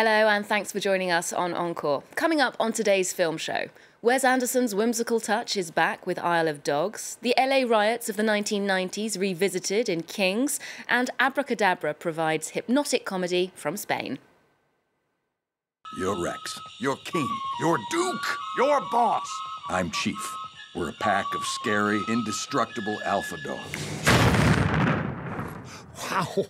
Hello, and thanks for joining us on Encore. Coming up on today's film show, Wes Anderson's whimsical touch is back with Isle of Dogs, the LA riots of the 1990s revisited in Kings, and Abracadabra provides hypnotic comedy from Spain. You're Rex. You're King. You're Duke. You're Boss. I'm Chief. We're a pack of scary, indestructible alpha dogs. Wow.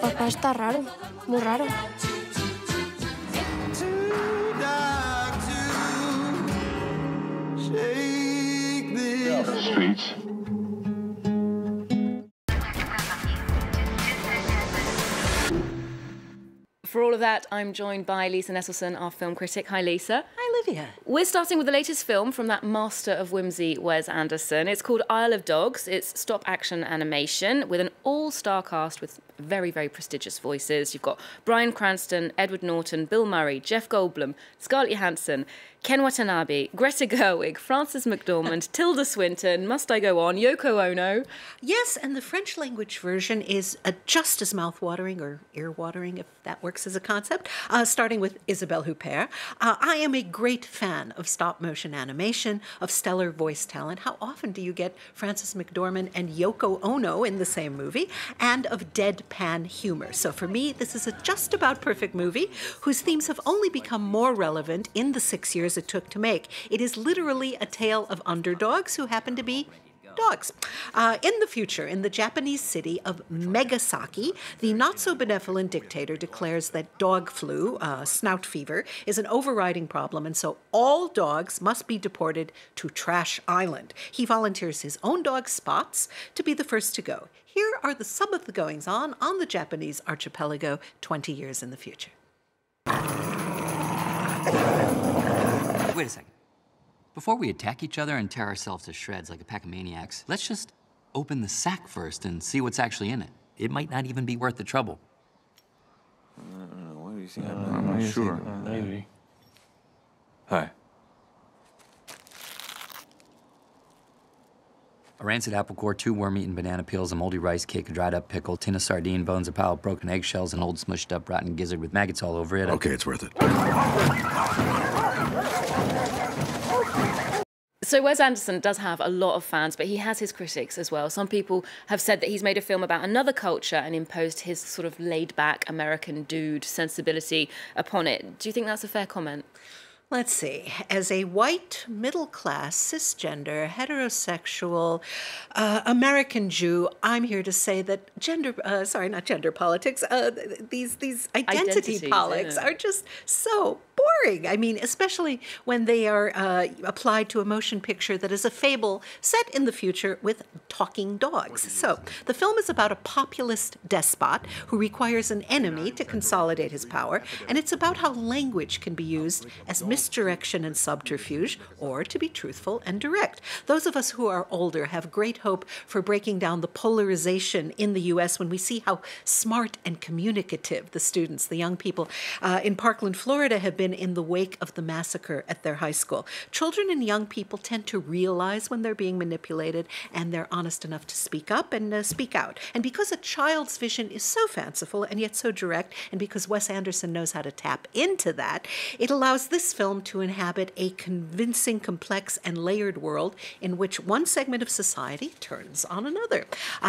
Papá está raro, muy raro. Streets. For all of that, I'm joined by Lisa Nesselson, our film critic. Hi, Lisa. Hi, Olivia. We're starting with the latest film from that master of whimsy, Wes Anderson. It's called Isle of Dogs. It's stop-action animation with an all-star cast with very, very prestigious voices. You've got Bryan Cranston, Edward Norton, Bill Murray, Jeff Goldblum, Scarlett Johansson, Ken Watanabe, Greta Gerwig, Frances McDormand, Tilda Swinton, must I go on, Yoko Ono. Yes, and the French language version is just as mouth-watering or ear-watering, if that works as a concept, starting with Isabelle Huppert. I am a great fan of stop-motion animation, of stellar voice talent. How often do you get Frances McDormand and Yoko Ono in the same movie? And of deadpan humor. So for me, this is a just about perfect movie whose themes have only become more relevant in the 6 years it took to make. It is literally a tale of underdogs who happen to be dogs. In the future, in the Japanese city of Megasaki, the not-so-benevolent dictator declares that dog flu, snout fever, is an overriding problem, and so all dogs must be deported to Trash Island. He volunteers his own dog, Spots, to be the first to go. Here are some of the goings-on the Japanese archipelago 20 years in the future. Wait a second. Before we attack each other and tear ourselves to shreds like a pack of maniacs, let's just open the sack first and see what's actually in it. It might not even be worth the trouble. What do you think? I'm not sure. Maybe. Hi. A rancid apple core, 2 worm-eaten banana peels, a moldy rice cake, a dried-up pickle, tin of sardine bones, a pile of broken eggshells, an old smushed-up rotten gizzard with maggots all over it. Okay, it's worth it. So Wes Anderson does have a lot of fans, but he has his critics as well. Some people have said that he's made a film about another culture and imposed his sort of laid-back American dude sensibility upon it. Do you think that's a fair comment? Let's see. As a white, middle-class, cisgender, heterosexual American Jew, I'm here to say that not gender politics, these identity politics are just so boring. I mean, especially when they are applied to a motion picture that is a fable set in the future with talking dogs. So the film is about a populist despot who requires an enemy to consolidate his power, and it's about how language can be used as misdirection and subterfuge, or to be truthful and direct. Those of us who are older have great hope for breaking down the polarization in the U.S. when we see how smart and communicative the students, the young people in Parkland, Florida, have been in the wake of the massacre at their high school. Children and young people tend to realize when they're being manipulated, and they're honest enough to speak up and speak out. And because a child's vision is so fanciful and yet so direct, and because Wes Anderson knows how to tap into that, it allows this film to inhabit a convincing, complex, and layered world in which one segment of society turns on another.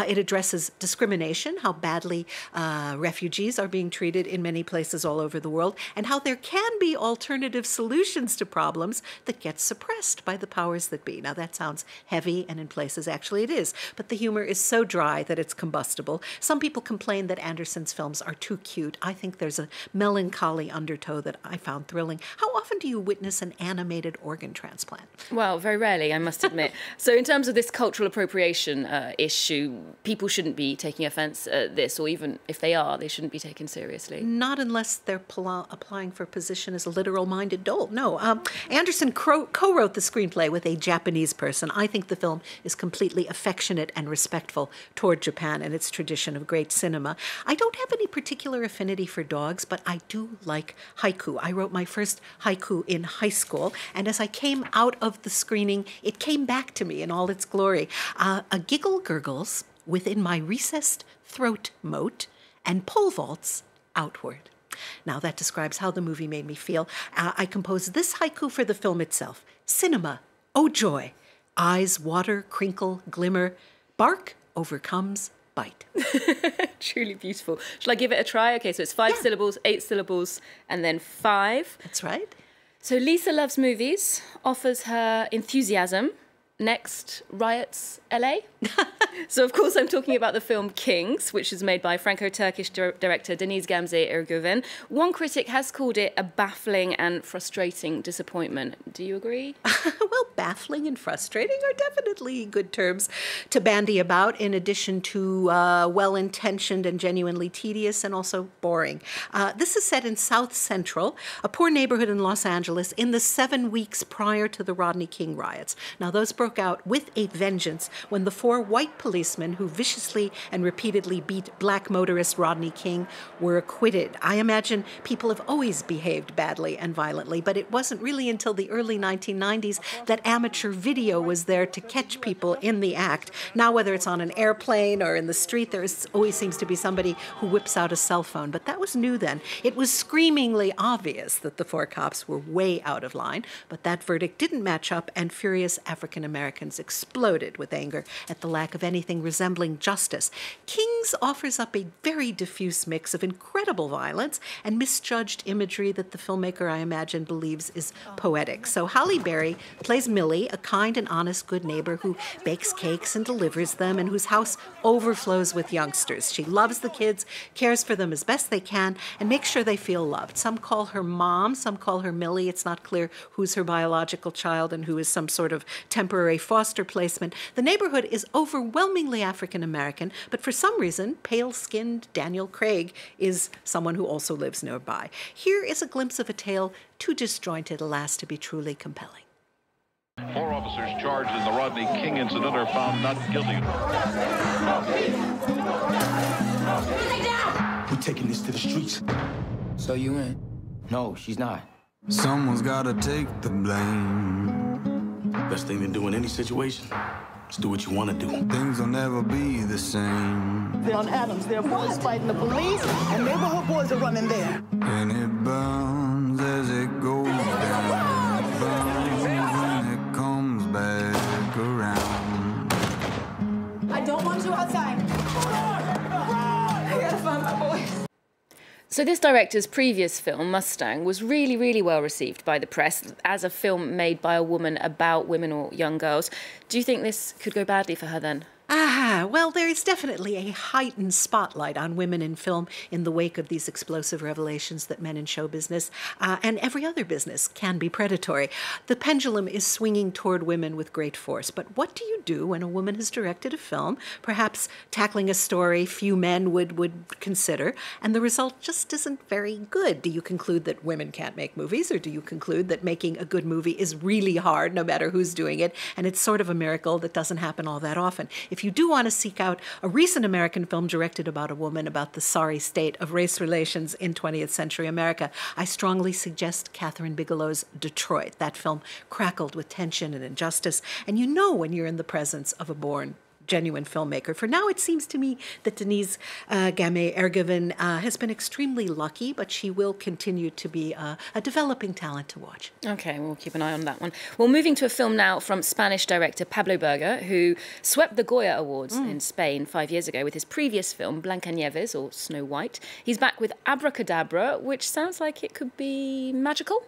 It addresses discrimination, how badly refugees are being treated in many places all over the world, and how there can be alternative solutions to problems that get suppressed by the powers that be. Now, that sounds heavy, and in places actually it is, but the humor is so dry that it's combustible. Some people complain that Anderson's films are too cute. I think there's a melancholy undertow that I found thrilling. How often do you witness an animated organ transplant? Well, very rarely, I must admit. So in terms of this cultural appropriation issue, people shouldn't be taking offence at this, or even if they are, they shouldn't be taken seriously. Not unless they're applying for a position as a literal-minded doll. No. Anderson co-wrote the screenplay with a Japanese person. I think the film is completely affectionate and respectful toward Japan and its tradition of great cinema. I don't have any particular affinity for dogs, but I do like haiku. I wrote my first haiku in high school, and as I came out of the screening, it came back to me in all its glory. A giggle gurgles within my recessed throat moat, and pole vaults outward. Now, that describes how the movie made me feel. I composed this haiku for the film itself. Cinema, oh joy. Eyes water, crinkle, glimmer. Bark overcomes bite. Truly beautiful. Shall I give it a try? Okay, so it's 5 syllables, 8 syllables, and then 5. That's right. So Lisa loves movies, offers her enthusiasm. Next, riots, LA. So, of course, I'm talking about the film Kings, which is made by Franco-Turkish director Deniz Gamze Ergüven. One critic has called it a baffling and frustrating disappointment. Do you agree? Well, baffling and frustrating are definitely good terms to bandy about, in addition to well-intentioned and genuinely tedious and also boring. This is set in South Central, a poor neighborhood in Los Angeles, in the 7 weeks prior to the Rodney King riots. Now, those broke out with a vengeance when the 4 white policemen who viciously and repeatedly beat black motorist Rodney King were acquitted. I imagine people have always behaved badly and violently, but it wasn't really until the early 1990s that amateur video was there to catch people in the act. Now, whether it's on an airplane or in the street, there always seems to be somebody who whips out a cell phone. But that was new then. It was screamingly obvious that the 4 cops were way out of line, but that verdict didn't match up, and furious African Americans exploded with anger at the lack of anything resembling justice. Kings offers up a very diffuse mix of incredible violence and misjudged imagery that the filmmaker, I imagine, believes is poetic. So Halle plays Millie, a kind and honest good neighbor who bakes cakes and delivers them, and whose house overflows with youngsters. She loves the kids, cares for them as best they can, and makes sure they feel loved. Some call her mom, some call her Millie. It's not clear who's her biological child and who is some sort of temporary foster placement. The neighborhood is overwhelmingly African American, but for some reason, pale-skinned Daniel Craig is someone who also lives nearby. Here is a glimpse of a tale too disjointed, alas, to be truly compelling. 4 officers charged in the Rodney King incident are found not guilty. We're taking this to the streets. So you in? No, she's not. Someone's gotta take the blame. Best thing to do in any situation is do what you want to do. Things will never be the same. They're on Adams. There are boys fighting the police, and neighborhood boys are running there. And it burns as it goes down. It burns when it comes back around. I don't want you outside. I gotta find my boys. So this director's previous film, Mustang, was really, really well received by the press as a film made by a woman about women or young girls. Do you think this could go badly for her then? Well, there is definitely a heightened spotlight on women in film in the wake of these explosive revelations that men in show business and every other business can be predatory. The pendulum is swinging toward women with great force. But what do you do when a woman has directed a film, perhaps tackling a story few men would consider, and the result just isn't very good? Do you conclude that women can't make movies, or do you conclude that making a good movie is really hard no matter who's doing it, and it's sort of a miracle that doesn't happen all that often? If you do want to seek out a recent American film directed about a woman about the sorry state of race relations in 20th century America, I strongly suggest Catherine Bigelow's Detroit. That film crackled with tension and injustice, and you know when you're in the presence of a born genuine filmmaker. For now, it seems to me that Deniz Gamze Ergüven has been extremely lucky, but she will continue to be a developing talent to watch. Okay, we'll keep an eye on that one. Well, moving to a film now from Spanish director Pablo Berger, who swept the Goya Awards in Spain 5 years ago with his previous film, Blancanieves, or Snow White. He's back with Abracadabra, which sounds like it could be magical.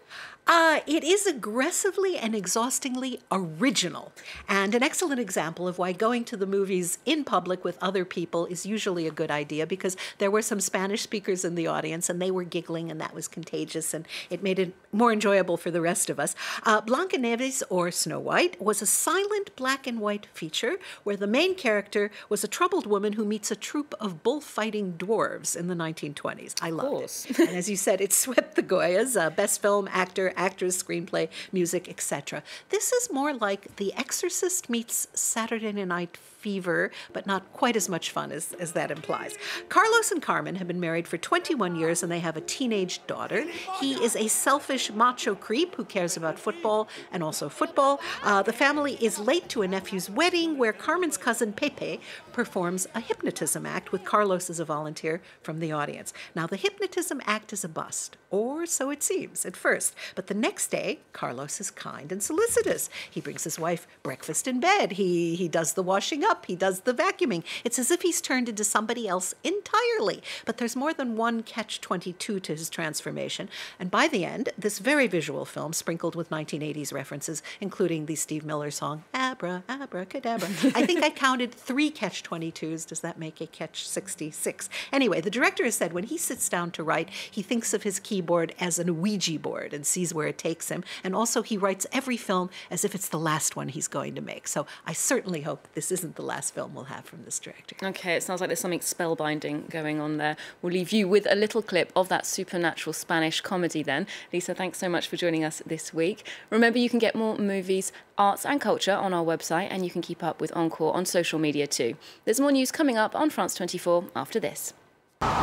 It is aggressively and exhaustingly original, and an excellent example of why going to the movies in public with other people is usually a good idea, because there were some Spanish speakers in the audience and they were giggling, and that was contagious, and it made it more enjoyable for the rest of us. Blancanieves, or Snow White, was a silent black and white feature where the main character was a troubled woman who meets a troupe of bullfighting dwarves in the 1920s. I loved it. And as you said, it swept the Goyas, Best Film, Actor, Actress, Screenplay, Music, etc. This is more like The Exorcist meets Saturday Night fever, but not quite as much fun as that implies. Carlos and Carmen have been married for 21 years and they have a teenage daughter. He is a selfish macho creep who cares about football and also football. The family is late to a nephew's wedding where Carmen's cousin Pepe performs a hypnotism act with Carlos as a volunteer from the audience. Now, the hypnotism act is a bust, or so it seems at first. But the next day, Carlos is kind and solicitous. He brings his wife breakfast in bed. He does the washing up. He does the vacuuming. It's as if he's turned into somebody else entirely. But there's more than one catch-22 to his transformation. And by the end, this very visual film, sprinkled with 1980s references, including the Steve Miller song, Abracadabra. I think I counted 3 catch-22s. Does that make a catch-66? Anyway, the director has said when he sits down to write, he thinks of his keyboard as an Ouija board and sees where it takes him. And also he writes every film as if it's the last one he's going to make. So I certainly hope this isn't the last film we'll have from this director. Okay, it sounds like there's something spellbinding going on there. We'll leave you with a little clip of that supernatural Spanish comedy then. Lisa, thanks so much for joining us this week. Remember, you can get more movies, arts and culture on our website, and you can keep up with Encore on social media too. There's more news coming up on France 24 after this.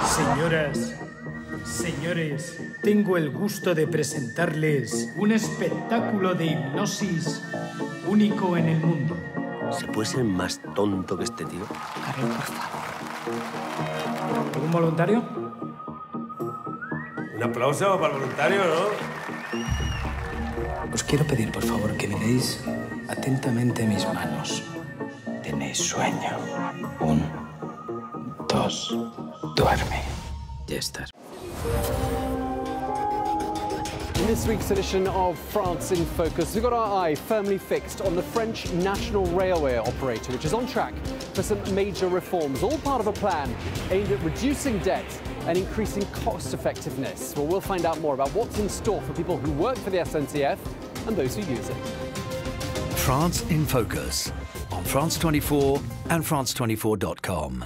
Señoras, señores, tengo el gusto de presentarles un espectáculo de hipnosis único en el mundo. ¿Se puede ser más tonto que este tío? Carlos, por favor. ¿Algún voluntario? Un aplauso para el voluntario, ¿no? Os quiero pedir, por favor, que miréis atentamente mis manos. Tenéis sueño. 1, 2, duerme. Ya estás. In this week's edition of France in Focus, we've got our eye firmly fixed on the French national railway operator, which is on track for some major reforms, all part of a plan aimed at reducing debt and increasing cost effectiveness. Well, we'll find out more about what's in store for people who work for the SNCF and those who use it. France in Focus on France 24 and France24.com.